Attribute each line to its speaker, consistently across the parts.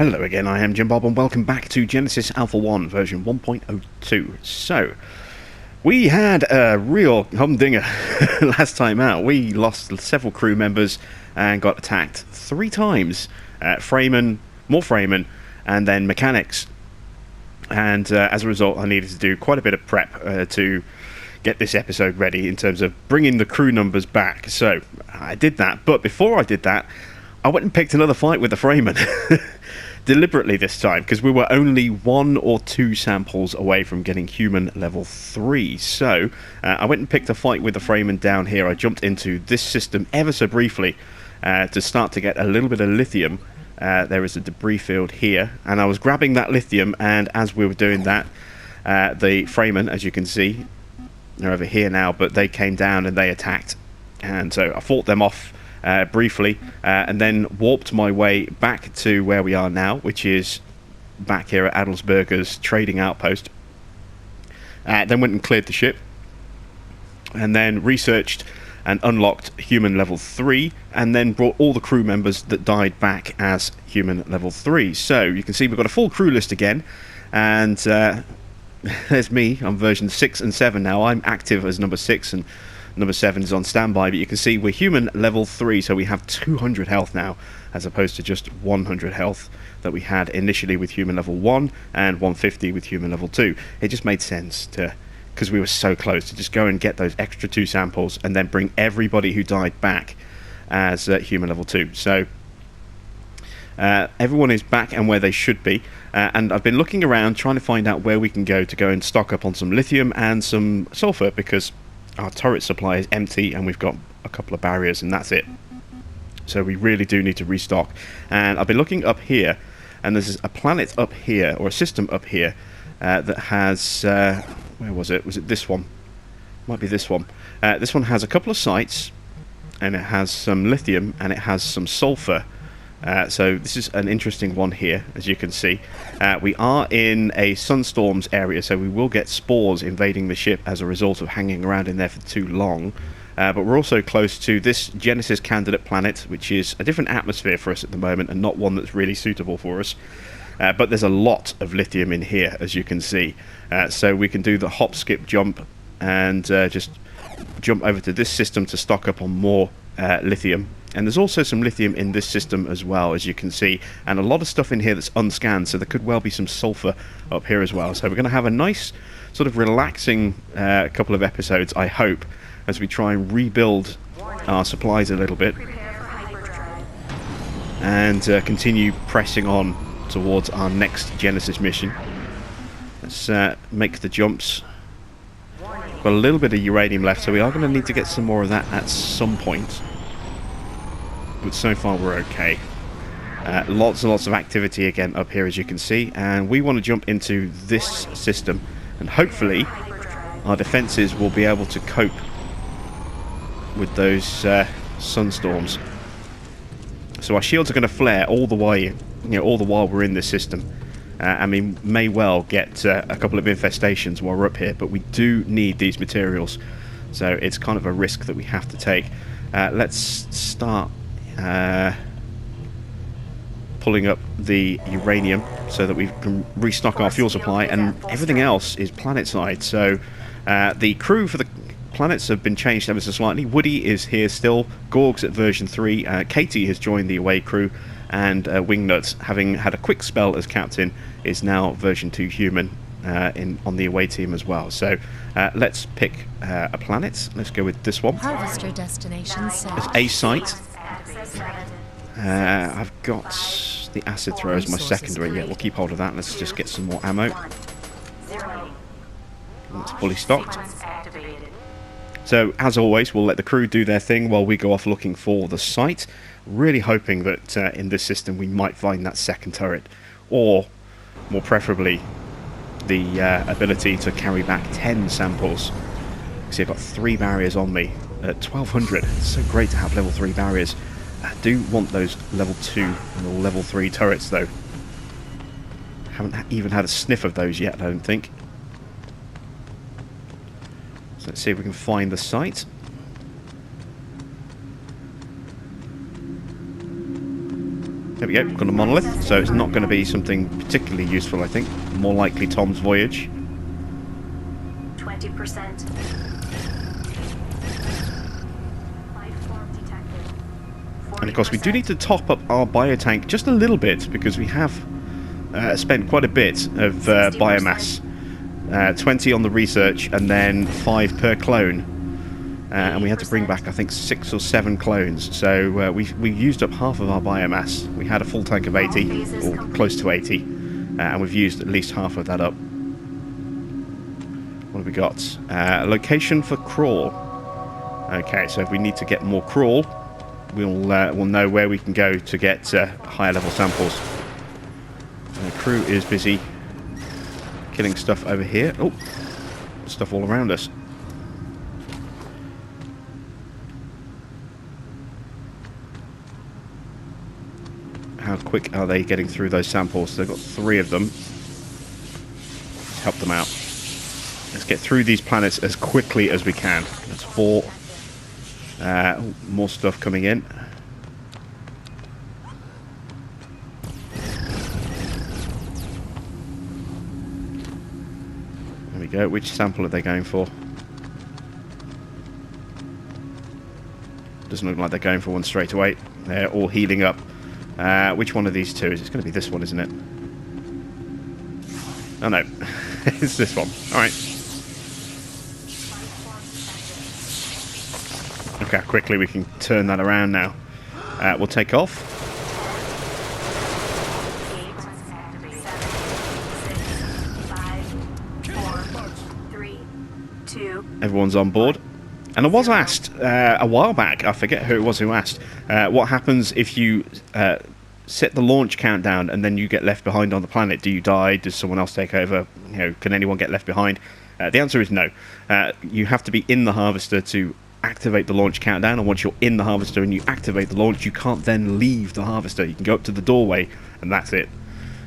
Speaker 1: Hello again, I am Jim Bob and welcome back to Genesis Alpha 1 version 1.02. So, we had a real humdinger last time out. We lost several crew members and got attacked 3 times. Freeman, more Freeman, and then mechanics. And as a result, I needed to do quite a bit of prep to get this episode ready in terms of bringing the crew numbers back. So, I did that, but before I did that, I went and picked another fight with the Freeman. Deliberately this time, because we were only 1 or 2 samples away from getting human level 3. So, I went and picked a fight with the Freeman down here. I jumped into this system ever so briefly to start to get a little bit of lithium. There is a debris field here, and I was grabbing that lithium, and as we were doing that, the Freeman, as you can see, they're over here now, but they came down and they attacked. And so I fought them off briefly, and then warped my way back to where we are now, which is back here at Adelsberger's trading outpost. Then went and cleared the ship, and then researched and unlocked human level 3, and then brought all the crew members that died back as human level 3. So you can see we've got a full crew list again, and there's me. I'm version 6 and 7 now. I'm active as number 6, and number 7 is on standby, but you can see we're human level 3, so we have 200 health now, as opposed to just 100 health that we had initially with human level 1 and 150 with human level 2. It just made sense to, because we were so close, to just go and get those extra 2 samples and then bring everybody who died back as human level 2. So everyone is back and where they should be, and I've been looking around trying to find out where we can go and stock up on some lithium and some sulfur, because our turret supply is empty and we've got a couple of barriers and that's it. So we really do need to restock. And I've been looking up here, and there's a planet up here, or a system up here, that has where was it? Was it this one? Might be this one. This one has a couple of sites, and it has some lithium and it has some sulfur. So this is an interesting one here, as you can see. We are in a sunstorms area, so we will get spores invading the ship as a result of hanging around in there for too long. But we're also close to this Genesis candidate planet, which is a different atmosphere for us at the moment, and not one that's really suitable for us. But there's a lot of lithium in here, as you can see. So we can do the hop, skip, jump, and just jump over to this system to stock up on more lithium. And there's also some lithium in this system as well, as you can see, and a lot of stuff in here that's unscanned, so there could well be some sulfur up here as well. So we're going to have a nice sort of relaxing couple of episodes, I hope, as we try and rebuild our supplies a little bit and continue pressing on towards our next Genesis mission. Let's make the jumps. Got a little bit of uranium left, so we are going to need to get some more of that at some point. But so far we're okay. Lots and lots of activity again up here, as you can see, and we want to jump into this system, and hopefully our defences will be able to cope with those sunstorms. So our shields are going to flare all the way, all the while we're in this system. And we may well get a couple of infestations while we're up here, but we do need these materials, so it's kind of a risk that we have to take. Let's start pulling up the uranium so that we can restock our fuel supply, and everything else is planet side. So the crew for the planets have been changed ever so slightly. Woody is here still, Gorg's at version 3, Katie has joined the away crew, and Wingnut, having had a quick spell as captain, is now version 2 human on the away team as well. So let's pick a planet. Let's go with this one.
Speaker 2: Harvester destination set.
Speaker 1: It's a site. I've got the acid thrower as my secondary. Yeah, we'll keep hold of that. Let's just get some more ammo. It's fully stocked. So, as always, we'll let the crew do their thing while we go off looking for the site. Really hoping that in this system we might find that second turret, or more preferably the ability to carry back 10 samples. See, I've got 3 barriers on me at 1200. It's so great to have level 3 barriers. I do want those level 2 and level 3 turrets though. Haven't even had a sniff of those yet, I don't think. So let's see if we can find the site. There we go, got a monolith, so it's not going to be something particularly useful, I think. More likely Tom's Voyage.
Speaker 3: 20%.
Speaker 1: And of course we do need to top up our biotank just a little bit, because we have spent quite a bit of biomass. 20 on the research, and then 5 per clone. And we had to bring back, I think, 6 or 7 clones. So we used up half of our biomass. We had a full tank of 80, or close to 80. And we've used at least half of that up. What have we got? Location for crawl. Okay, so if we need to get more crawl, we'll know where we can go to get higher level samples. The crew is busy killing stuff over here. Oh, stuff all around us. How quick are they getting through those samples? They've got 3 of them. Let's help them out. Let's get through these planets as quickly as we can. That's 4. More stuff coming in. There we go. Which sample are they going for? Doesn't look like they're going for one straight away. They're all healing up. Which one of these two? It's going to be this one, isn't it? Oh no. It's this one. Alright. Look how quickly we can turn that around now. We'll take off.
Speaker 3: 8, 7, 6, 5, 4, 3, 2.
Speaker 1: Everyone's on board. And I was asked a while back, I forget who it was who asked, what happens if you set the launch countdown and then you get left behind on the planet? Do you die? Does someone else take over? You know, can anyone get left behind? The answer is no. You have to be in the harvester to activate the launch countdown, and once you're in the harvester and you activate the launch, you can't then leave the harvester. You can go up to the doorway and that's it.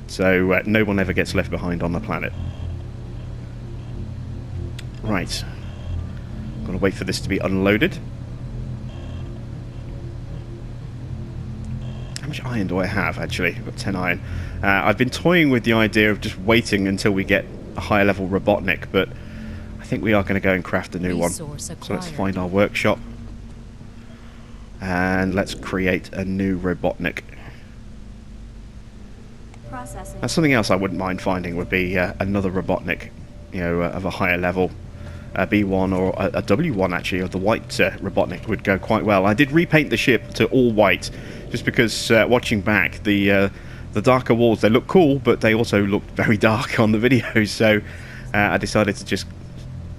Speaker 1: So no one ever gets left behind on the planet. Right. Got to wait for this to be unloaded. How much iron do I have, actually? I've got 10 iron. I've been toying with the idea of just waiting until we get a higher level Robotnik, but I think we are going to go and craft a new one. So let's find our workshop. And let's create a new Robotnik. That's something else I wouldn't mind finding, would be another Robotnik, you know, of a higher level. A B1 or a W1 actually, of the white Robotnik would go quite well. I did repaint the ship to all white, just because watching back, the darker walls, they look cool, but they also looked very dark on the videos, so I decided to just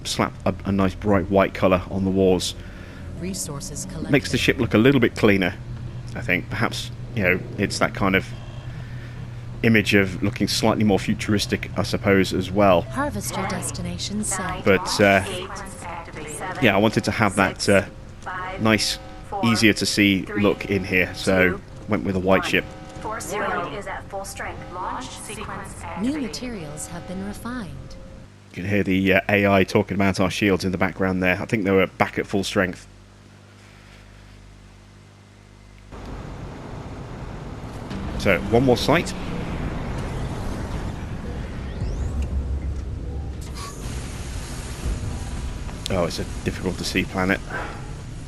Speaker 1: slap a nice bright white colour on the walls.
Speaker 2: Resources collected.
Speaker 1: Makes the ship look a little bit cleaner, I think. Perhaps, you know, it's that kind of image of looking slightly more futuristic, I suppose, as well.
Speaker 2: Harvester destination set.
Speaker 1: But yeah, I wanted to have that nice, easier to see look in here, so went with a white ship.
Speaker 3: Force field is at full strength. Launch sequence
Speaker 2: New materials have been refined.
Speaker 1: You can hear the AI talking about our shields in the background there. I think they were back at full strength. So, one more site. Oh, it's a difficult to see planet.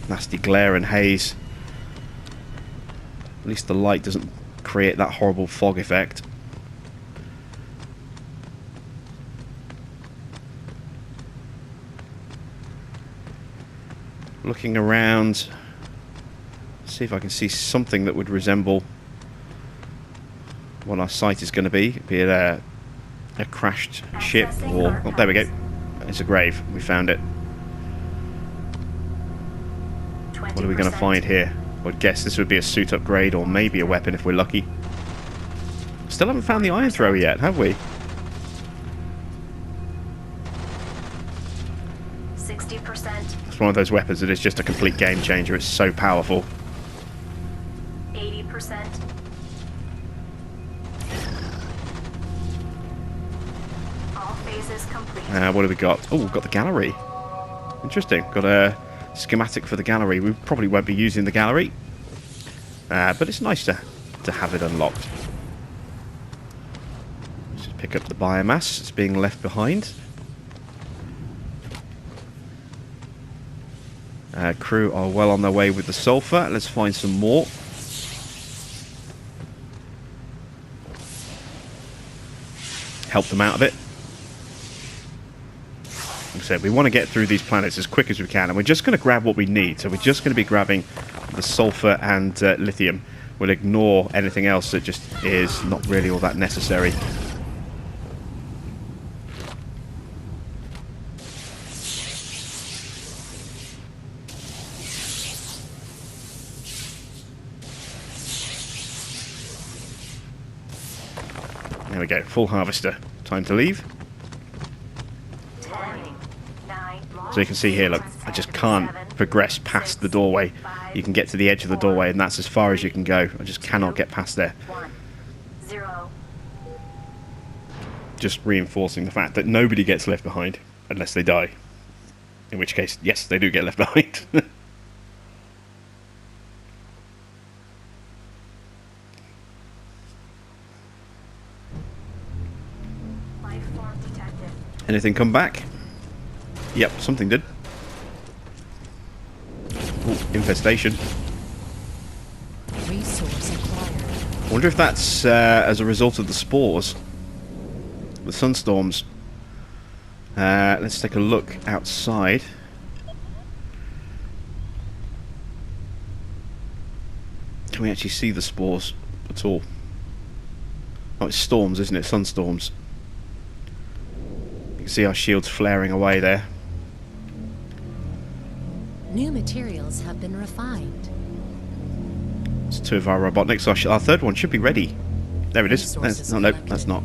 Speaker 1: Nasty glare and haze. At least the light doesn't create that horrible fog effect. Looking around, see if I can see something that would resemble what our site is going to be it a crashed ship, or oh, there we go. It's a grave. We found it. What are we going to find here? I would guess this would be a suit upgrade, or maybe a weapon if we're lucky. Still haven't found the iron thrower yet, have we?
Speaker 3: 60%.
Speaker 1: It's one of those weapons that is just a complete game changer. It's so powerful.
Speaker 3: 80%. All phases complete.
Speaker 1: What have we got? Oh, we've got the gallery. Interesting. Got a schematic for the gallery. We probably won't be using the gallery, but it's nice to to have it unlocked. Let's just pick up the biomass that's being left behind. Crew are well on their way with the sulfur. Let's find some more. Help them out of it. Like I said, we want to get through these planets as quick as we can, and we're just going to grab what we need. So we're just going to be grabbing the sulfur and lithium. We'll ignore anything else that just is not really all that necessary. There we go, full harvester. Time to leave.
Speaker 3: 10, 9,
Speaker 1: So you can see here, look, I just can't progress past the doorway. You can get to the edge of the doorway and that's as far as you can go. I just cannot get past there.
Speaker 3: 1, 0.
Speaker 1: Just reinforcing the fact that nobody gets left behind unless they die. In which case, yes, they do get left behind.
Speaker 3: Life form detected.
Speaker 1: Anything come back? Yep, something did. Ooh, infestation.
Speaker 2: Resource acquired.
Speaker 1: I wonder if that's as a result of the spores. The sunstorms. Let's take a look outside. Can we actually see the spores at all? Oh, it's storms, isn't it? Sunstorms. You can see our shields flaring away there.
Speaker 2: New materials have been refined.
Speaker 1: It's two of our robotics. Our third one should be ready. There it is.
Speaker 2: Resources
Speaker 1: No, no,
Speaker 2: collected.
Speaker 1: that's not.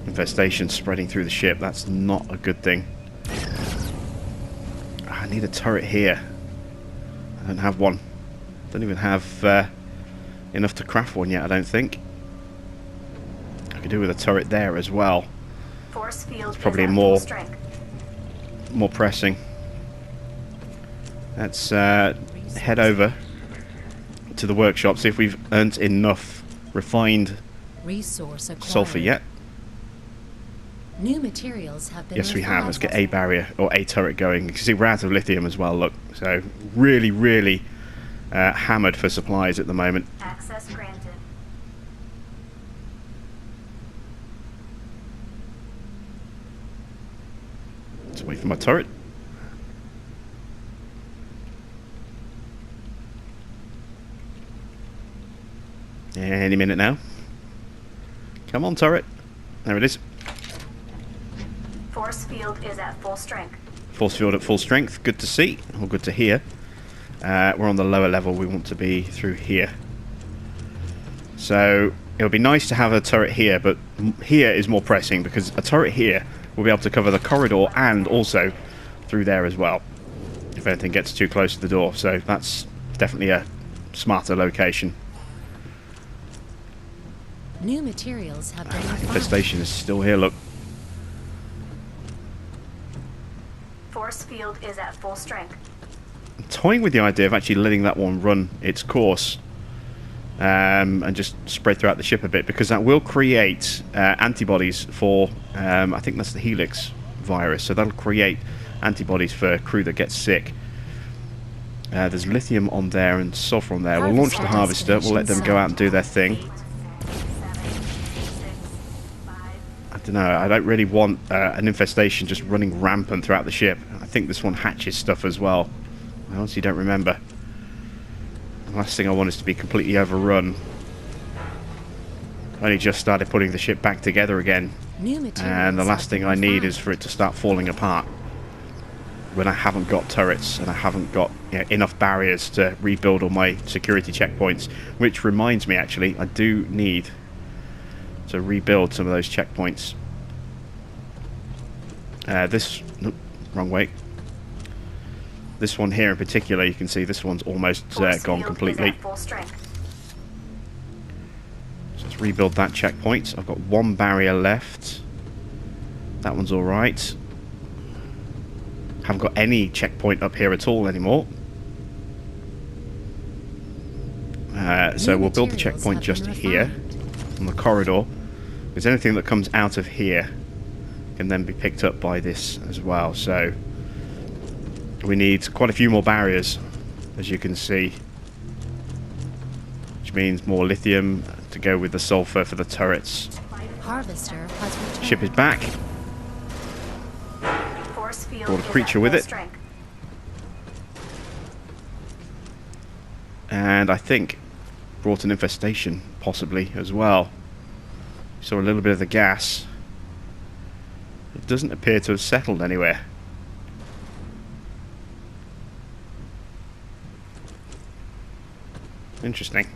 Speaker 1: Infestation spreading through the ship. That's not a good thing. I need a turret here. I don't have one. Don't even have enough to craft one yet, I don't think. I could do with a turret there as well.
Speaker 3: Force field
Speaker 1: It's probably
Speaker 3: is at
Speaker 1: more-
Speaker 3: full strength.
Speaker 1: More pressing. Let's head over to the workshop, see if we've earned enough refined
Speaker 2: Resource acquired.
Speaker 1: sulfur yet.
Speaker 2: New materials have been
Speaker 1: Yes, we have. Let's
Speaker 2: refined.
Speaker 1: get a barrier or a turret going. You can see we're out of lithium as well, look. So really, really hammered for supplies at the moment.
Speaker 3: Access granted.
Speaker 1: Let's wait for my turret. Any minute now. Come on, turret. There it is.
Speaker 3: Force field is at full strength.
Speaker 1: Force field at full strength. Good to see, or good to hear. We're on the lower level. We want to be through here. So it would be nice to have a turret here, but here is more pressing because a turret here will be able to cover the corridor and also through there as well if anything gets too close to the door. So that's definitely a smarter location.
Speaker 2: New materials have been refined.
Speaker 1: Infestation is still here, look.
Speaker 3: Force field is at full strength.
Speaker 1: I'm toying with the idea of actually letting that one run its course and just spread throughout the ship a bit, because that will create antibodies for, I think that's the Helix virus, so that'll create antibodies for crew that gets sick. There's lithium on there and sulfur on there. We'll launch the harvester, we'll let them go out and do their thing.
Speaker 3: 8, 7, 6, 5.
Speaker 1: I don't know, I don't really want an infestation just running rampant throughout the ship. I think this one hatches stuff as well. I honestly don't remember. The last thing I want is to be completely overrun. I only just started putting the ship back together again,
Speaker 2: New materials
Speaker 1: and the last
Speaker 2: have
Speaker 1: thing
Speaker 2: been
Speaker 1: I need
Speaker 2: refined.
Speaker 1: is for it to start falling apart when I haven't got turrets and I haven't got enough barriers to rebuild all my security checkpoints. Which reminds me, actually, I do need to rebuild some of those checkpoints. Nope, wrong way. This one here in particular, you can see this one's almost
Speaker 3: Force
Speaker 1: gone
Speaker 3: field
Speaker 1: completely.
Speaker 3: is at full strength.
Speaker 1: So let's rebuild that checkpoint. I've got one barrier left. That one's alright. Haven't got any checkpoint up here at all anymore. So
Speaker 2: New
Speaker 1: we'll build the
Speaker 2: materials
Speaker 1: checkpoint
Speaker 2: have
Speaker 1: just
Speaker 2: been
Speaker 1: here
Speaker 2: refined.
Speaker 1: on the corridor, because anything that comes out of here can then be picked up by this as well. So we need quite a few more barriers, as you can see, which means more lithium to go with the sulfur for the turrets.
Speaker 2: Harvester has returned.
Speaker 1: Ship is back.
Speaker 3: Force field
Speaker 1: Brought a
Speaker 3: is at
Speaker 1: creature with
Speaker 3: full
Speaker 1: it.
Speaker 3: strength.
Speaker 1: And I think brought an infestation, possibly, as well. Saw a little bit of the gas. It doesn't appear to have settled anywhere. Interesting.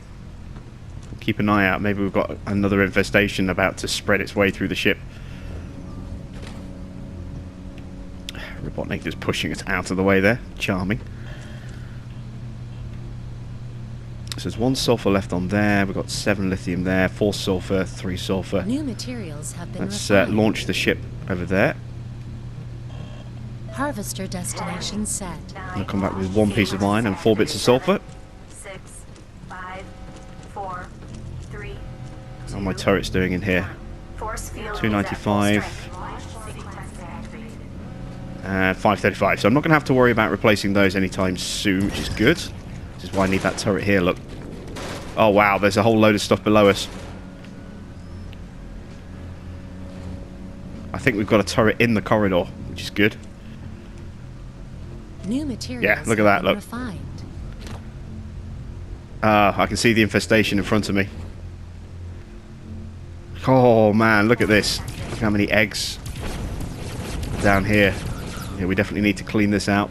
Speaker 1: Keep an eye out. Maybe we've got another infestation about to spread its way through the ship. Robotnik just pushing us out of the way there. Charming. So there's 1 sulfur left on there. We've got 7 lithium there. 4 sulfur, 3 sulfur.
Speaker 2: New materials have been
Speaker 1: Let's
Speaker 2: refined.
Speaker 1: launch the ship over there.
Speaker 2: Harvester destination set.
Speaker 1: I'll come back with 1 piece of iron and 4 bits of sulfur.
Speaker 3: 6, 5, 4, 3.
Speaker 1: How are my turrets doing in here?
Speaker 3: Force field
Speaker 1: 295.
Speaker 3: is at full strength.
Speaker 1: And 535. So I'm not going to have to worry about replacing those anytime soon, which is good. This is why I need that turret here, look. Oh wow, there's a whole load of stuff below us. I think we've got a turret in the corridor, which is good.
Speaker 2: New materials
Speaker 1: Yeah, look at
Speaker 2: have
Speaker 1: that,
Speaker 2: been
Speaker 1: look.
Speaker 2: refined.
Speaker 1: I can see the infestation in front of me. Oh man, look at this. Look how many eggs are down here. Yeah, we definitely need to clean this out.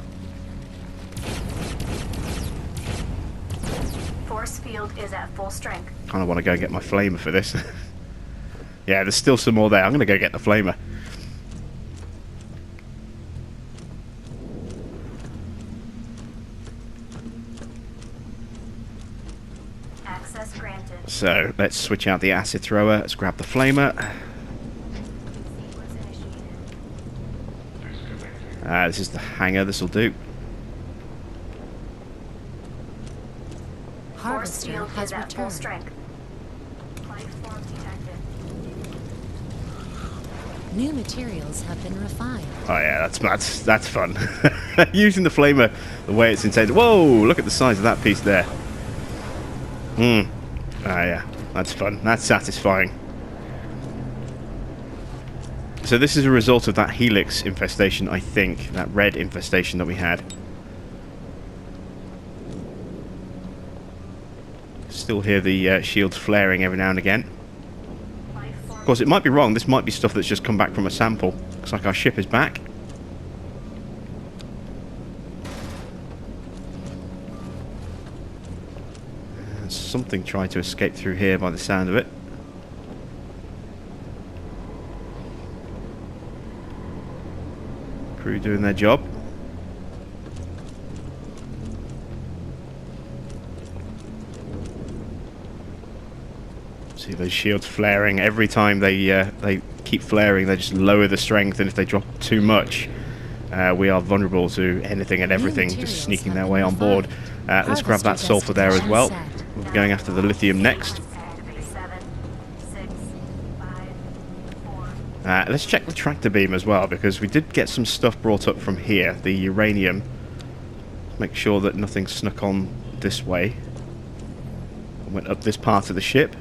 Speaker 3: Force field is at full strength.
Speaker 1: Kind of want to go get my flamer for this. Yeah, there's still some more there. I'm going to go get the flamer.
Speaker 3: Access granted.
Speaker 1: So let's switch out the acid thrower. Let's grab the flamer.
Speaker 3: Sequence initiated.
Speaker 1: This is the hangar. This will do.
Speaker 3: Force
Speaker 2: Harvester
Speaker 3: field
Speaker 2: has
Speaker 3: is at full
Speaker 2: returned.
Speaker 3: strength. Life form detected.
Speaker 2: New materials have been refined.
Speaker 1: Oh yeah, that's fun. Using the flamer the way it's intended. Whoa! Look at the size of that piece there. Yeah, that's fun. That's satisfying. So this is a result of that helix infestation, I think. That red infestation that we had. Still hear the shields flaring every now and again.
Speaker 3: Life form
Speaker 1: Of course, it might be wrong. This might be stuff that's just come back from a sample. Looks like our ship is back. Something tried to escape through here by the sound of it. Crew doing their job. See those shields flaring. Every time they keep flaring, they just lower the strength, and if they drop too much, we are vulnerable to anything and everything just
Speaker 2: materials
Speaker 1: sneaking
Speaker 2: have
Speaker 1: their
Speaker 2: been
Speaker 1: way on board.
Speaker 2: refined.
Speaker 1: Let's grab that
Speaker 2: Harvester
Speaker 1: sulfur there as well.
Speaker 2: destination set.
Speaker 1: We'll be going after the lithium next.
Speaker 3: 7, 6, 5, 4.
Speaker 1: Let's check the tractor beam as well, because we did get some stuff brought up from here, the uranium. Make sure that nothing snuck on this way. Went up this part of the ship.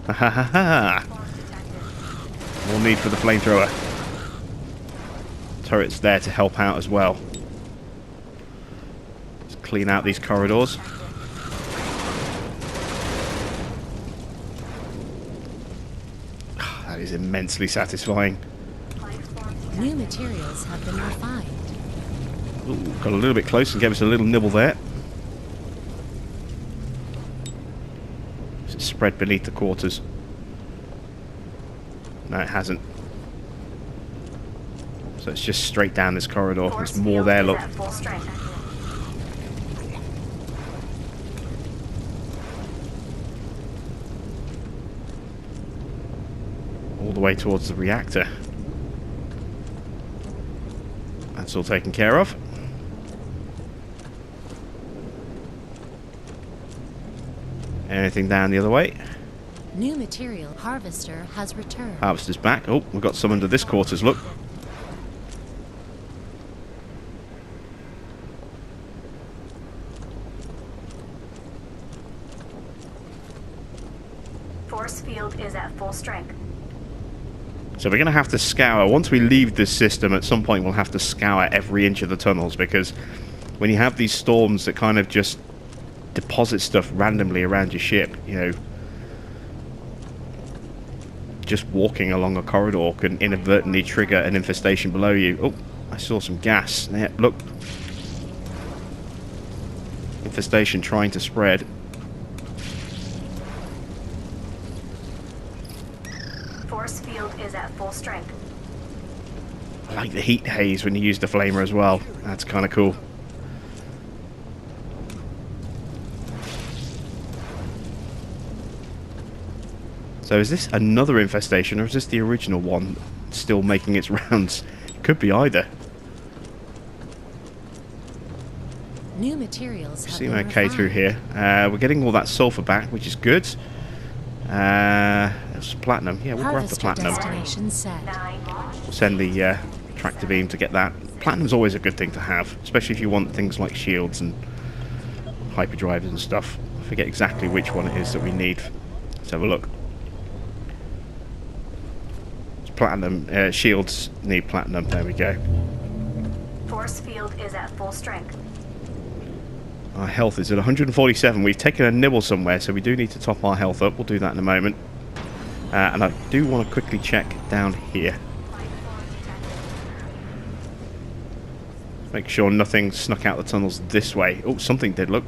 Speaker 1: Ha ha ha ha!
Speaker 3: Form detected.
Speaker 1: More need for the flamethrower. Turret's there to help out as well. Let's clean out these corridors. That is immensely satisfying.
Speaker 3: Life form detected.
Speaker 2: New materials have been refined.
Speaker 1: Ooh, got a little bit close and gave us a little nibble there. It's spread beneath the quarters. No, it hasn't. So it's just straight down this corridor.
Speaker 3: Force
Speaker 1: There's more
Speaker 3: field
Speaker 1: there,
Speaker 3: is
Speaker 1: look.
Speaker 3: at full strength.
Speaker 1: All the way towards the reactor. That's all taken care of. Anything down the other way?
Speaker 2: New material harvester has returned.
Speaker 1: Harvester's back. Oh, we've got some under this quarters, look.
Speaker 3: Force field is at full strength.
Speaker 1: So we're going to have to scour. Once we leave this system, at some point we'll have to scour every inch of the tunnels, because when you have these storms that kind of just deposit stuff randomly around your ship, you know, just walking along a corridor can inadvertently trigger an infestation below you. Oh, I saw some gas. There, look. Infestation trying to spread.
Speaker 3: Force field is at full strength.
Speaker 1: I like the heat haze when you use the flamer as well. That's kind of cool. So is this another infestation, or is this the original one still making its rounds? It could be either.
Speaker 2: New materials have
Speaker 1: Seem
Speaker 2: been
Speaker 1: okay
Speaker 2: refined.
Speaker 1: through here. We're getting all that sulfur back, which is good. There's platinum. Yeah, we'll grab the
Speaker 2: Harvester
Speaker 1: platinum.
Speaker 2: destination set.
Speaker 3: 9 launch.
Speaker 1: We'll send the tractor beam to get that. Platinum's always a good thing to have, especially if you want things like shields and hyperdrives and stuff. I forget exactly which one it is that we need. Let's have a look. It's platinum. Shields need platinum. There we go.
Speaker 3: Force field is at full strength.
Speaker 1: Our health is at 147. We've taken a nibble somewhere, so we do need to top our health up. We'll do that in a moment. And I do want to quickly check down here. Make sure nothing snuck out the tunnels this way. Oh, something did, look.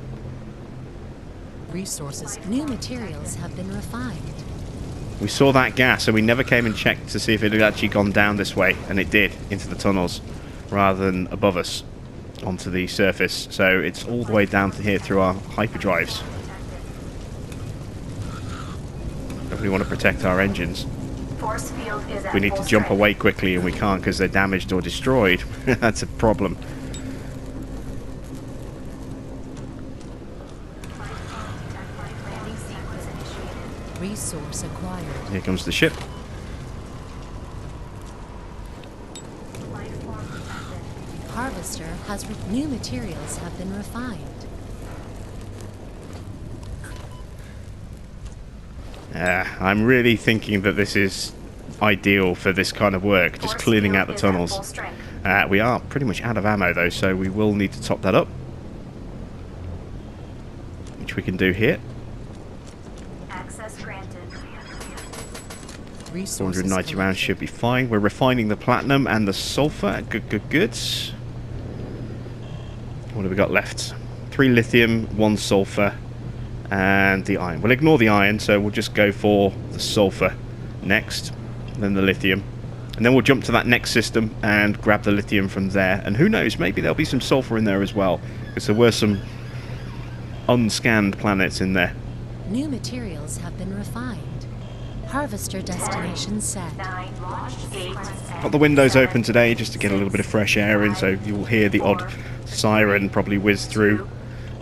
Speaker 2: Resources. New materials have been refined.
Speaker 1: We saw that gas, and we never came and checked to see if it had actually gone down this way, and it did, into the tunnels, rather than above us, onto the surface. So it's all the way down to here through our hyperdrives. If we want to protect our engines.
Speaker 3: Force field is at
Speaker 1: We need to
Speaker 3: full
Speaker 1: jump
Speaker 3: strength.
Speaker 1: away quickly, and we can't because they're damaged or destroyed. That's a problem.
Speaker 3: Landing sequence initiated.
Speaker 2: Resource acquired.
Speaker 1: Here comes the ship.
Speaker 3: Life form detected.
Speaker 2: Harvester has new materials have been refined.
Speaker 1: I'm really thinking that this is ideal for this kind of work, just
Speaker 3: Force
Speaker 1: cleaning
Speaker 3: field
Speaker 1: out the
Speaker 3: is at
Speaker 1: tunnels.
Speaker 3: full strength.
Speaker 1: We are pretty much out of ammo though, so we will need to top that up, which we can do here.
Speaker 3: Access granted.
Speaker 2: Resources
Speaker 1: 490 rounds
Speaker 2: collected.
Speaker 1: should be fine. We're refining the platinum and the sulfur. Good, good, good. What have we got left? 3 lithium, 1 sulfur, and the iron. We'll ignore the iron, so we'll just go for the sulfur next, then the lithium. And then we'll jump to that next system and grab the lithium from there. And who knows, maybe there'll be some sulfur in there as well, because there were some unscanned planets in there.
Speaker 2: New materials have been refined. Harvester destination set.
Speaker 3: 9 launch. 8.
Speaker 1: Got the windows open today just to get a little bit of fresh air in, so you'll hear the odd siren probably whiz through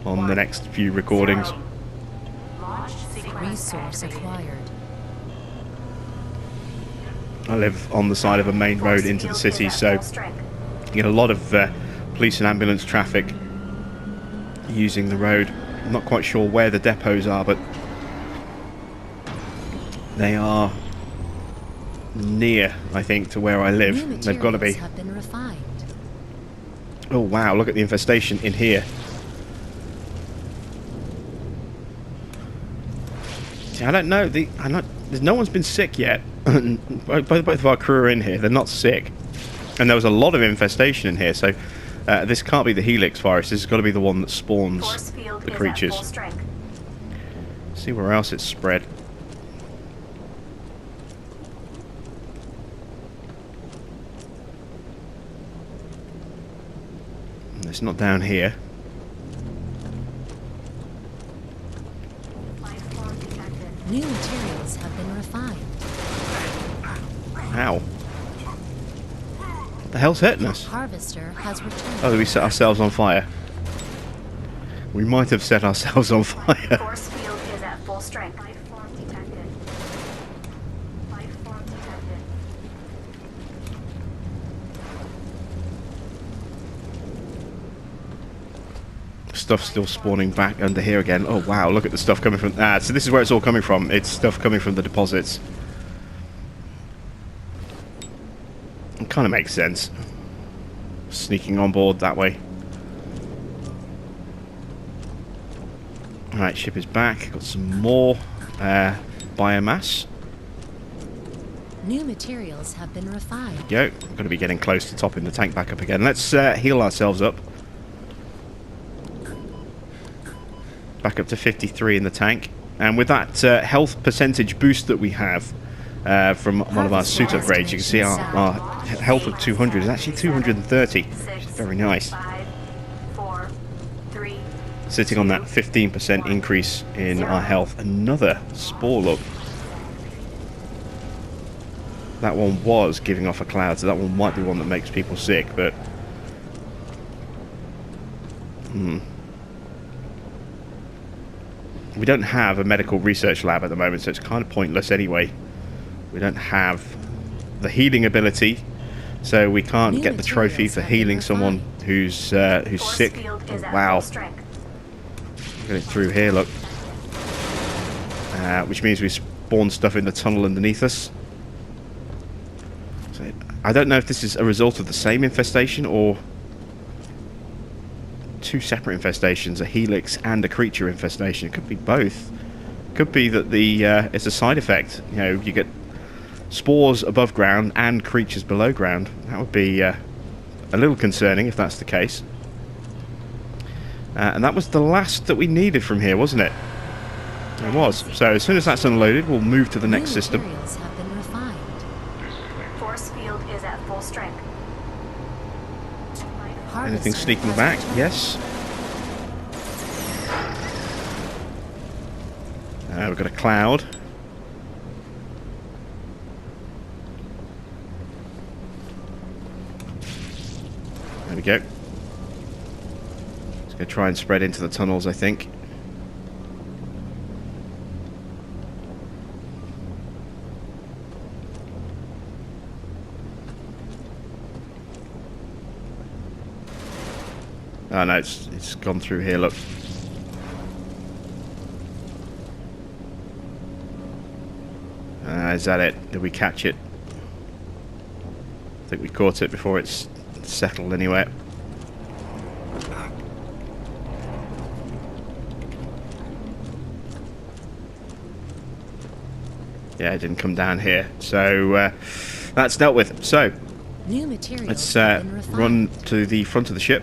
Speaker 1: on the next few recordings.
Speaker 3: Launch sequence
Speaker 2: Resource
Speaker 3: activated.
Speaker 2: acquired.
Speaker 1: I live on the side of a main road
Speaker 3: Force
Speaker 1: into the
Speaker 3: field is
Speaker 1: city,
Speaker 3: at
Speaker 1: so
Speaker 3: full strength.
Speaker 1: you get a lot of police and ambulance traffic using the road. I'm not quite sure where the depots are, but they are near, I think, to where I
Speaker 2: New
Speaker 1: live. They've got to be.
Speaker 2: materials have been refined.
Speaker 1: Oh wow, look at the infestation in here. See, I don't know. There's no one's been sick yet. both of our crew are in here. They're not sick. And there was a lot of infestation in here, so this can't be the Helix virus. This has got to be the one that spawns
Speaker 3: Force field
Speaker 1: the
Speaker 3: is
Speaker 1: creatures.
Speaker 3: at full strength.
Speaker 1: See where else it's spread. It's not down here.
Speaker 3: Life form detected.
Speaker 2: New materials have been refined.
Speaker 1: Ow. What the hell's hitting us?
Speaker 2: Harvester has returned.
Speaker 1: Oh, we set ourselves on fire. We might have set ourselves on fire.
Speaker 3: Force field is at full full strength. Life form detected. Life form detected.
Speaker 1: Stuff still spawning back under here again. Oh wow, look at the stuff coming from... so this is where it's all coming from. It's stuff coming from the deposits. It kind of makes sense. Sneaking on board that way. Alright, ship is back. Got some more biomass.
Speaker 2: New materials have been refined.
Speaker 1: Go. We're going to be getting close to topping the tank back up again. Let's heal ourselves up. Back up to 53 in the tank. And with that health percentage boost that we have from one of our suit upgrades, you can see our health of 200 is actually 230. Which is very nice.
Speaker 3: 5, 4, 3,
Speaker 1: Sitting on that 15% increase in our health. Another spore look. That one was giving off a cloud, so that one might be one that makes people sick, but... We don't have a medical research lab at the moment, so it's kind of pointless anyway. We don't have the healing ability, so we can't get the trophy for healing someone who's sick. Oh, wow. Get it through here, look. Which means we spawn stuff in the tunnel underneath us. So I don't know if this is a result of the same infestation or two separate infestations, a helix and a creature infestation. It could be both. Could be that the it's a side effect. You know, you get spores above ground and creatures below ground. That would be a little concerning if that's the case. And that was the last that we needed from here, wasn't it? It was. So as soon as that's unloaded, we'll move to the next system.
Speaker 2: Materials have been refined.
Speaker 3: Force field is at full strength.
Speaker 1: Anything
Speaker 2: Harvester
Speaker 1: sneaking
Speaker 2: has
Speaker 1: back?
Speaker 2: returned.
Speaker 1: Yes. We've got a cloud. There we go. It's going to try and spread into the tunnels, I think. Oh no, it's gone through here, look. Is that it? Did we catch it? I think we caught it before it's settled anywhere. Yeah, it didn't come down here. So that's dealt with. So
Speaker 2: New materials
Speaker 1: let's
Speaker 2: have been refined.
Speaker 1: run to the front of the ship.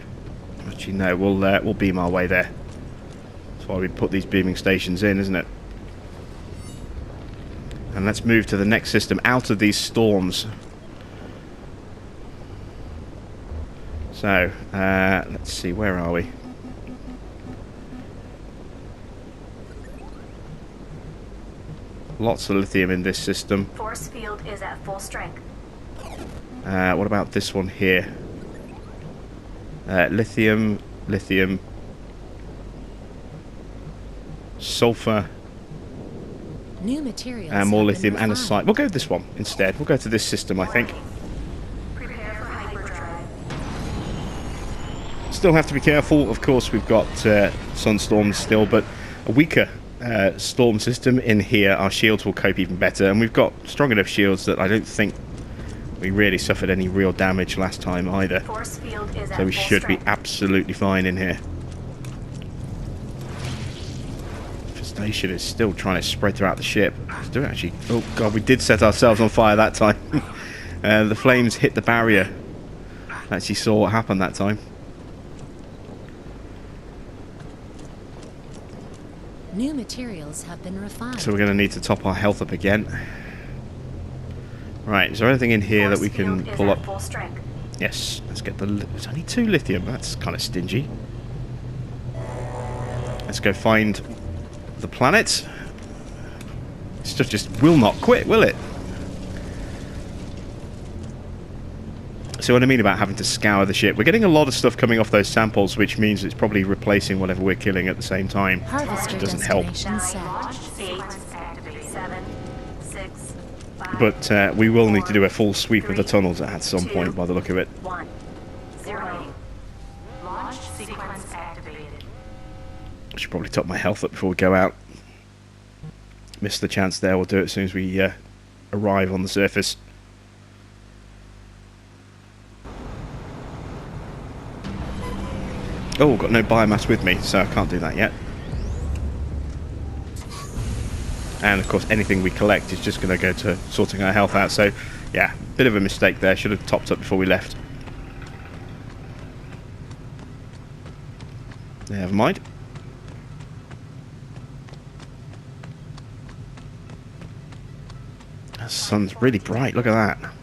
Speaker 1: Actually, no, we'll beam our way there. That's why we put these beaming stations in, isn't it? And let's move to the next system, out of these storms. So, let's see, where are we? Lots of lithium in this system.
Speaker 3: Force field is at full strength.
Speaker 1: What about this one here? Lithium, lithium, sulfur,
Speaker 2: New materials
Speaker 1: and more
Speaker 2: have been
Speaker 1: lithium and a
Speaker 2: refined.
Speaker 1: site. We'll go with this one instead. We'll go to this system, I think.
Speaker 3: Prepare for hyperdrive.
Speaker 1: Still have to be careful. Of course, we've got sunstorms still, but a weaker storm system in here. Our shields will cope even better, and we've got strong enough shields that I don't think we really suffered any real damage last time either.
Speaker 3: Force field is at
Speaker 1: So we
Speaker 3: full
Speaker 1: should be
Speaker 3: strength.
Speaker 1: absolutely fine in here. Infestation is still trying to spread throughout the ship. It's doing actually. Oh god, we did set ourselves on fire that time. The flames hit the barrier. Actually saw what happened that time.
Speaker 2: New materials have been refined.
Speaker 1: So we're going to need to top our health up again. Right, is there anything in here that we
Speaker 3: Force
Speaker 1: can
Speaker 3: field is
Speaker 1: pull
Speaker 3: at
Speaker 1: up?
Speaker 3: full strength.
Speaker 1: Yes, let's get the... There's only 2 lithium, that's kind of stingy. Let's go find the planet. Stuff just will not quit, will it? See what I mean about having to scour the ship? We're getting a lot of stuff coming off those samples, which means it's probably replacing whatever we're killing at the same time.
Speaker 2: Harvester
Speaker 1: Which doesn't help.
Speaker 2: destination set.
Speaker 3: Launch sequence activate. 7, 6, 5,
Speaker 1: But we will need to do a full sweep of the tunnels at some point by the look of it.
Speaker 3: 1, 0. Launch sequence activated.
Speaker 1: I should probably top my health up before we go out. Missed the chance there. We'll do it as soon as we arrive on the surface. Oh, got no biomass with me, so I can't do that yet. And of course, anything we collect is just going to go to sorting our health out. So, yeah, bit of a mistake there. Should have topped up before we left. Never mind. The sun's really bright. Look at that.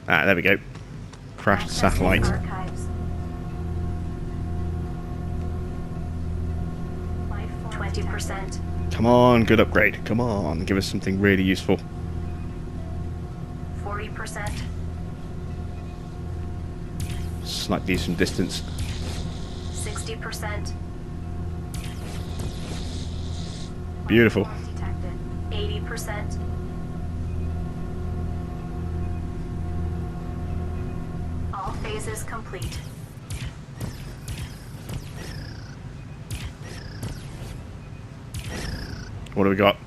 Speaker 1: Ah, there we go. Crashed satellite.
Speaker 3: Archives. 20%.
Speaker 1: Come on, good upgrade. Come on, give us something really useful.
Speaker 3: 40%.
Speaker 1: Slightly some distance.
Speaker 3: 60%.
Speaker 1: Beautiful.
Speaker 3: Detected. 80%. All phases complete.
Speaker 1: What do we got?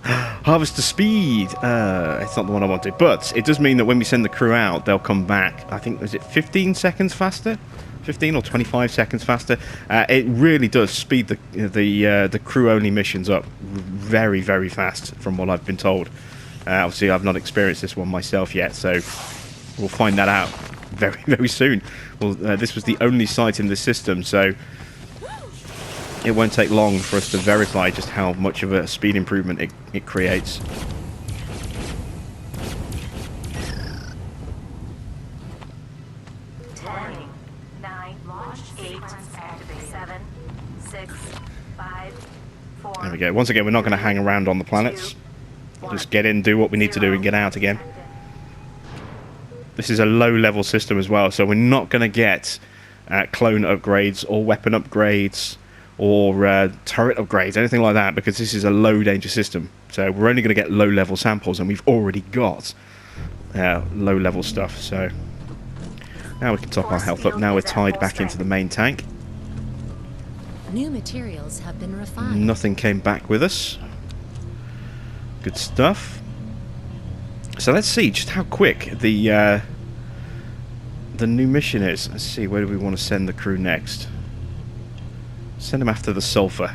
Speaker 1: Harvester speed. It's not the one I wanted, but it does mean that when we send the crew out, they'll come back. I think, is it 15 seconds faster? 15 or 25 seconds faster. It really does speed the crew-only missions up very, very fast, from what I've been told. Obviously, I've not experienced this one myself yet, so we'll find that out very, very soon. Well, this was the only site in the system, so it won't take long for us to verify just how much of a speed improvement it creates. There we go. Once again, we're not going to hang around on the planets. Just get in, do what we need to do, and get out again. This is a low-level system as well, so we're not going to get clone upgrades or weapon upgrades or turret upgrades, anything like that, because this is a low-danger system. So we're only going to get low-level samples, and we've already got low-level stuff. So now we can top our health up. Now we're tied back into the main tank.
Speaker 2: New materials have been refined.
Speaker 1: Nothing came back with us. Good stuff. So let's see just how quick the new mission is. Let's see, where do we want to send the crew next? Send them after the sulfur.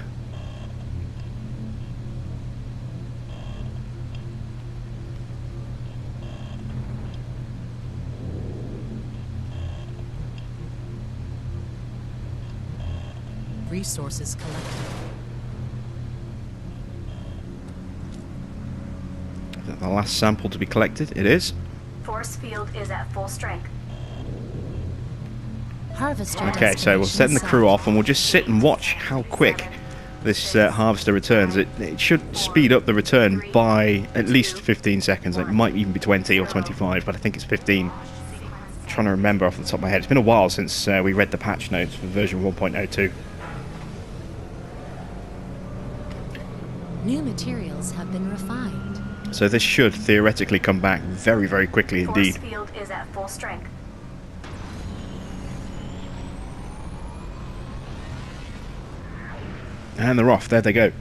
Speaker 2: Resources collected.
Speaker 1: Is that the last sample to be collected? It is.
Speaker 3: Force field is at full strength.
Speaker 2: Harvester
Speaker 1: Okay, so we'll send the crew off and we'll just sit and watch how quick this harvester returns. It should speed up the return by at least 15 seconds. It might even be 20 or 25, but I think it's 15. I'm trying to remember off the top of my head. It's been a while since we read the patch notes for version 1.02.
Speaker 2: New materials have been refined.
Speaker 1: So this should theoretically come back very, very quickly indeed.
Speaker 3: Force field is at full strength.
Speaker 1: And they're off. There they go.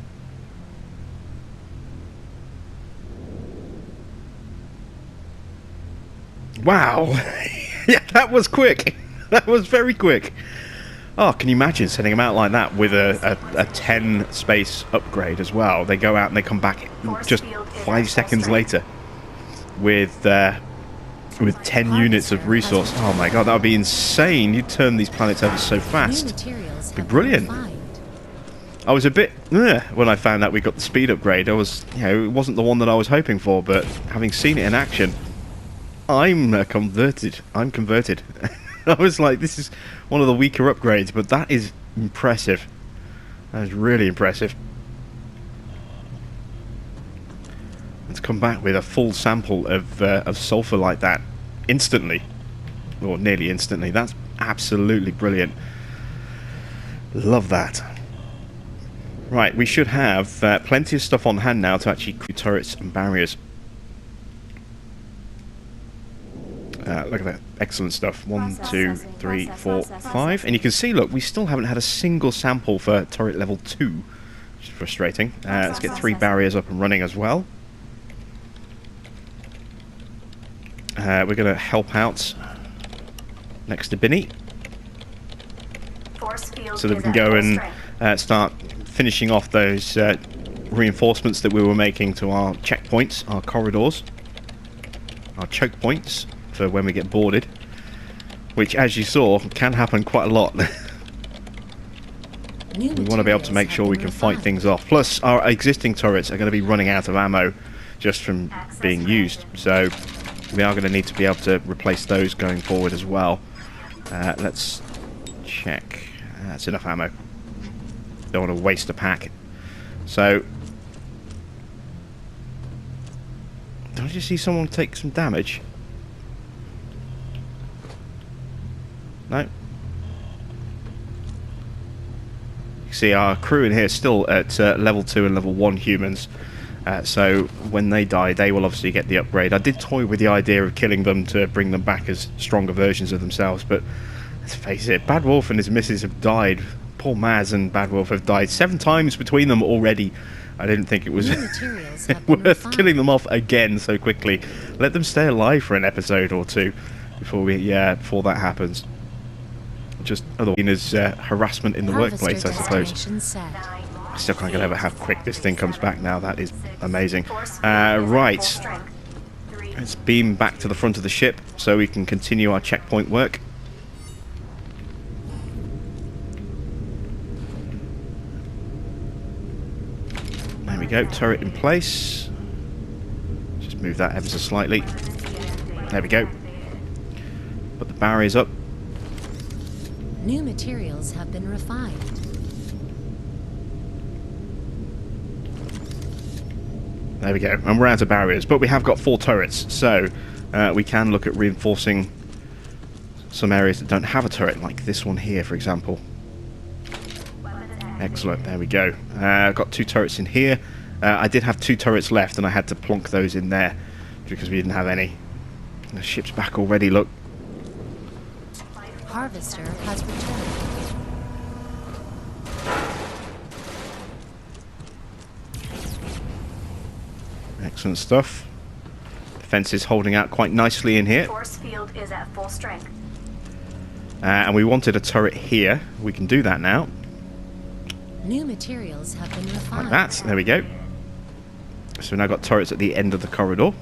Speaker 1: Wow. Yeah, that was quick. That was very quick. Oh, can you imagine sending them out like that with a 10 space upgrade as well? They go out and they come back just 5 seconds later with 10 units of resource. Oh my god, that would be insane. You'd turn these planets over so fast. It'd be brilliant. I was a bit when I found out we got the speed upgrade. I was, it wasn't the one that I was hoping for, but having seen it in action, I'm converted. I'm converted. I was like, this is one of the weaker upgrades, but that is impressive. That is really impressive. and to come back with a full sample of sulfur like that instantly, or nearly instantly, that's absolutely brilliant. Love that. Right, we should have plenty of stuff on hand now to actually create turrets and barriers. Look at that, excellent stuff. 1, 2, 3, 4, 5, and you can see, look, we still haven't had a single sample for turret level 2, which is frustrating. Let's get 3 barriers up and running as well. We're going to help out next to Binny, so that we can go and start finishing off those reinforcements that we were making to our checkpoints, our corridors, our choke points for when we get boarded, which, as you saw, can happen quite a lot. We want to be able to make sure we can fight things off. Plus, our existing turrets are going to be running out of ammo just from being used, so we are going to need to be able to replace those going forward as well. Let's check. That's enough ammo. Don't want to waste a pack. So, did I just see someone take some damage? No. You can see our crew in here still at level 2 and level 1 humans. So when they die, they will obviously get the upgrade. I did toy with the idea of killing them to bring them back as stronger versions of themselves, but let's face it, Bad Wolf and his missus have died. Poor Maz and Bad Wolf have died 7 times between them already. I didn't think it was worth killing them off again so quickly. Let them stay alive for an episode or 2 before before that happens. Just otherwise harassment in the workplace, I suppose. I still can't get over how quick this thing comes back now. That is amazing. Right. Let's beam back to the front of the ship so we can continue our checkpoint work. There we go. Turret in place. Just move that ever so slightly. There we go. Put the barriers up.
Speaker 2: New materials have been refined.
Speaker 1: There we go, and we're out of barriers, but we have got 4 turrets, so we can look at reinforcing some areas that don't have a turret, like this one here, for example. Excellent, there we go. I've got 2 turrets in here. I did have 2 turrets left, and I had to plonk those in there because we didn't have any. The ship's back already, look.
Speaker 2: Harvester has returned.
Speaker 1: Excellent stuff. Defense is holding out quite nicely in here.
Speaker 3: Force field is at full strength.
Speaker 1: And we wanted a turret here. We can do that now.
Speaker 2: New materials have been refined.
Speaker 1: Like that. There we go. So we've now got turrets at the end of the corridor.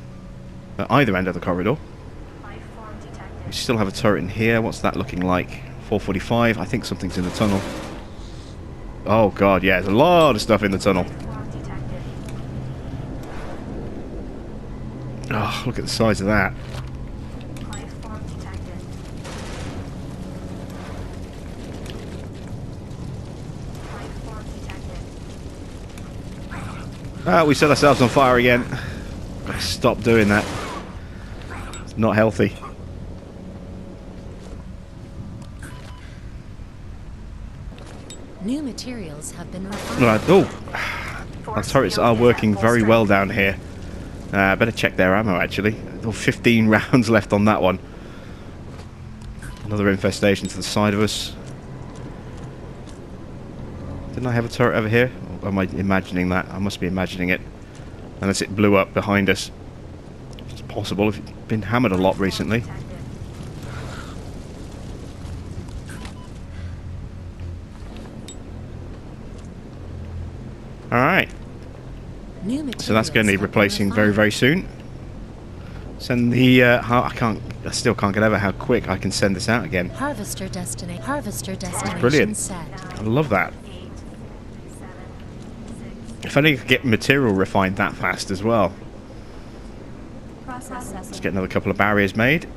Speaker 1: At either end of the corridor. We still have a turret in here. What's that looking like? 445. I think something's in the tunnel. Oh god, yeah, there's a lot of stuff in the tunnel. Oh, look at the size of that. Ah, we set ourselves on fire again. Gotta stop doing that. It's not healthy.
Speaker 2: New materials have been refined.
Speaker 1: Right. Oh, our turrets are working very well down here. Better check their ammo, actually. 15 rounds left on that one. Another infestation to the side of us. Didn't I have a turret over here? Or am I imagining that? I must be imagining it. Unless it blew up behind us. It's possible if it's been hammered a lot recently. Alright. So that's going to need replacing very, very soon. Send the... I still can't get over how quick I can send this out again.
Speaker 2: Harvester destination
Speaker 1: Brilliant.
Speaker 2: set.
Speaker 1: I love that. If only I could get material refined that fast as well. Let's get another couple of barriers made.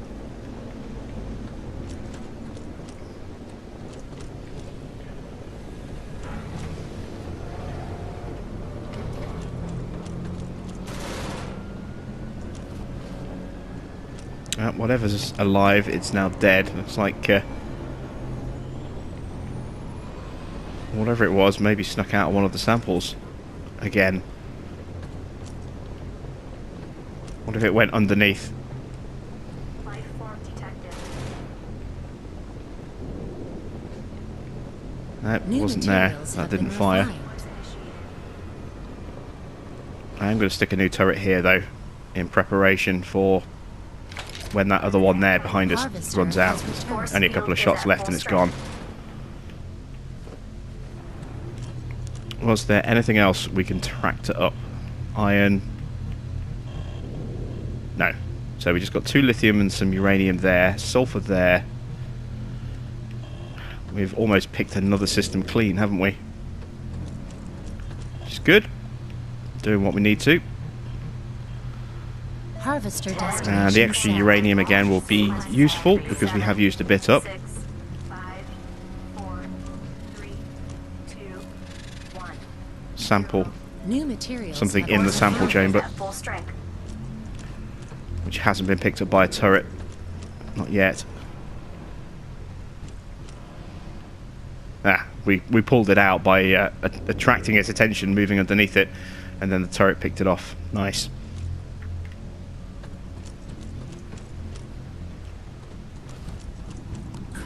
Speaker 1: Whatever's alive, it's now dead. Looks like whatever it was maybe snuck out of one of the samples again. What if it went underneath?
Speaker 3: Life form detected.
Speaker 1: That
Speaker 2: New
Speaker 1: wasn't there.
Speaker 2: materials
Speaker 1: That
Speaker 2: have
Speaker 1: didn't
Speaker 2: been
Speaker 1: fire.
Speaker 2: refined.
Speaker 3: Force initiated.
Speaker 1: I am going to stick a new turret here though, in preparation for when that other one there behind us
Speaker 2: Harvester
Speaker 1: runs out.
Speaker 2: has returned.
Speaker 1: There's only a couple of shots left and it's gone. Was there anything else we can tractor up? Iron? No. So we just got 2 lithium and some uranium there, sulfur there. We've almost picked another system clean, haven't we? Which is good. Doing what we need to.
Speaker 2: Harvester destination
Speaker 1: And the extra
Speaker 2: set.
Speaker 1: uranium again will be useful because we have used a bit up.
Speaker 3: 6, 5, 4, 3, 2, 1.
Speaker 1: Sample,
Speaker 2: New materials
Speaker 1: something
Speaker 2: have
Speaker 1: in
Speaker 2: been
Speaker 1: the sample chamber,
Speaker 3: At full strength.
Speaker 1: which hasn't been picked up by a turret. Not yet. We pulled it out by attracting its attention, moving underneath it, and then the turret picked it off. Nice.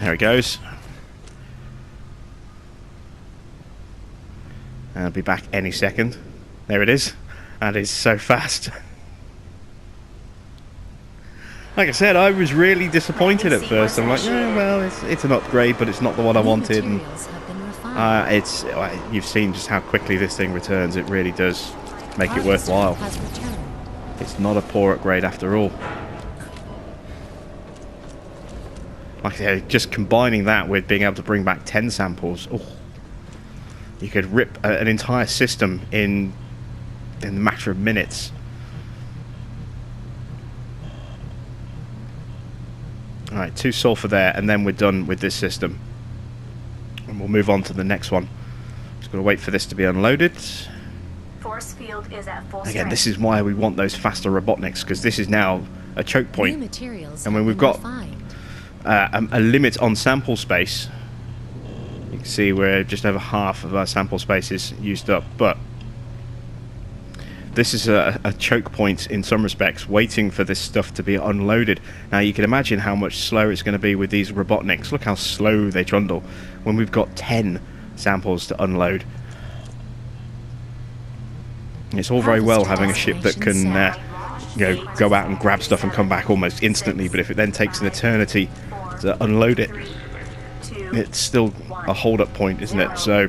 Speaker 1: There it goes. And I'll be back any second. There it is. That is so fast. Like I said, I was really disappointed at first. I'm like, yeah, well, it's an upgrade, but it's not the one I
Speaker 2: New
Speaker 1: wanted. And
Speaker 2: materials have been refined.
Speaker 1: you've seen just how quickly this thing returns. It really does make it
Speaker 2: Harvester
Speaker 1: worthwhile.
Speaker 2: has returned.
Speaker 1: It's not a poor upgrade after all. Like I said, just combining that with being able to bring back 10 samples, oh, you could rip an entire system in a matter of minutes. Alright, 2 sulfur there, and then we're done with this system. And we'll move on to the next one. Just got to wait for this to be unloaded.
Speaker 3: Force field is at full
Speaker 1: Again,
Speaker 3: strength.
Speaker 1: this is why we want those faster Robotniks, because this is now a choke
Speaker 2: New
Speaker 1: point.
Speaker 2: materials
Speaker 1: And
Speaker 2: have
Speaker 1: when we've
Speaker 2: been
Speaker 1: got
Speaker 2: refined.
Speaker 1: a limit on sample space, you can see we're just over half of our sample space is used up, but this is a choke point in some respects, waiting for this stuff to be unloaded. Now you can imagine how much slower it's going to be with these Robotniks. Look how slow they trundle when we've got 10 samples to unload. It's all very well having a ship that can go out and grab stuff and come back almost instantly, but if it then takes an eternity to unload it,
Speaker 3: 2,
Speaker 1: it's still a hold-up point, isn't it? So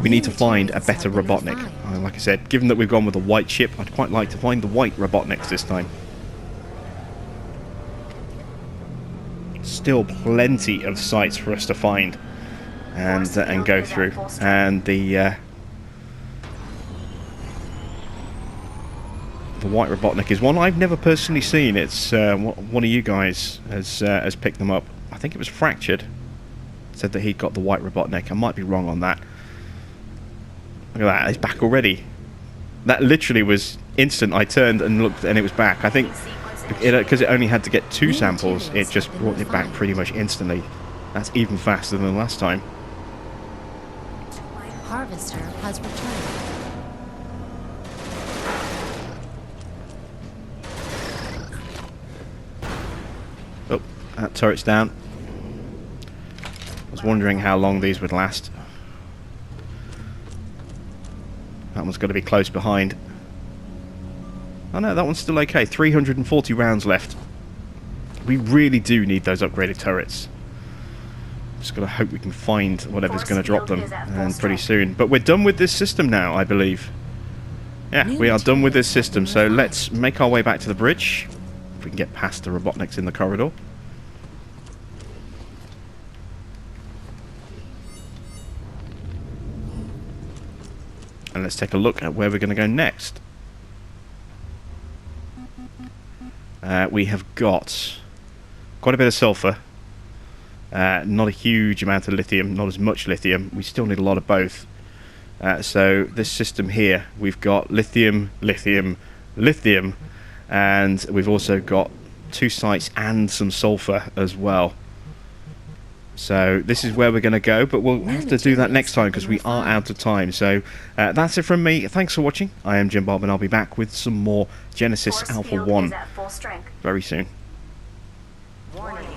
Speaker 1: we need to find a better Robotnik. Like I said, given that we've gone with a white ship, I'd quite like to find the white Robotniks this time. Still plenty of sites for us to find and go through, and the white Robotnik is one I've never personally seen. It's one of you guys has picked them up. I think it was Fractured. Said that he'd got the white Robotnik. I might be wrong on that. Look at that, it's back already. That literally was instant. I turned and looked and it was back. I think because it only had to get 2 samples, it just brought it back pretty much instantly. That's even faster than last time.
Speaker 2: Harvester has returned.
Speaker 1: Oh, that turret's down. I was wondering how long these would last. That one's got to be close behind. Oh no, that one's still okay. 340 rounds left. We really do need those upgraded turrets. Just got to hope we can find whatever's going to drop them and pretty soon. But we're done with this system now, I believe. Yeah, we are done with this system. So let's make our way back to the bridge. If we can get past the Robotniks in the corridor. And let's take a look at where we're going to go next. We have got quite a bit of sulfur. Not a huge amount of lithium, not as much lithium. We still need a lot of both. So this system here, we've got lithium, lithium, lithium, and we've also got 2 sites and some sulfur as well. So this is where we're going to go, but we'll have to do that next time because we are out of time. So that's it from me. Thanks for watching. I am Jim Bob, and I'll be back with some more Genesis
Speaker 3: Force
Speaker 1: Alpha
Speaker 3: field
Speaker 1: 1
Speaker 3: is at full strength.
Speaker 1: very soon.
Speaker 3: Warning.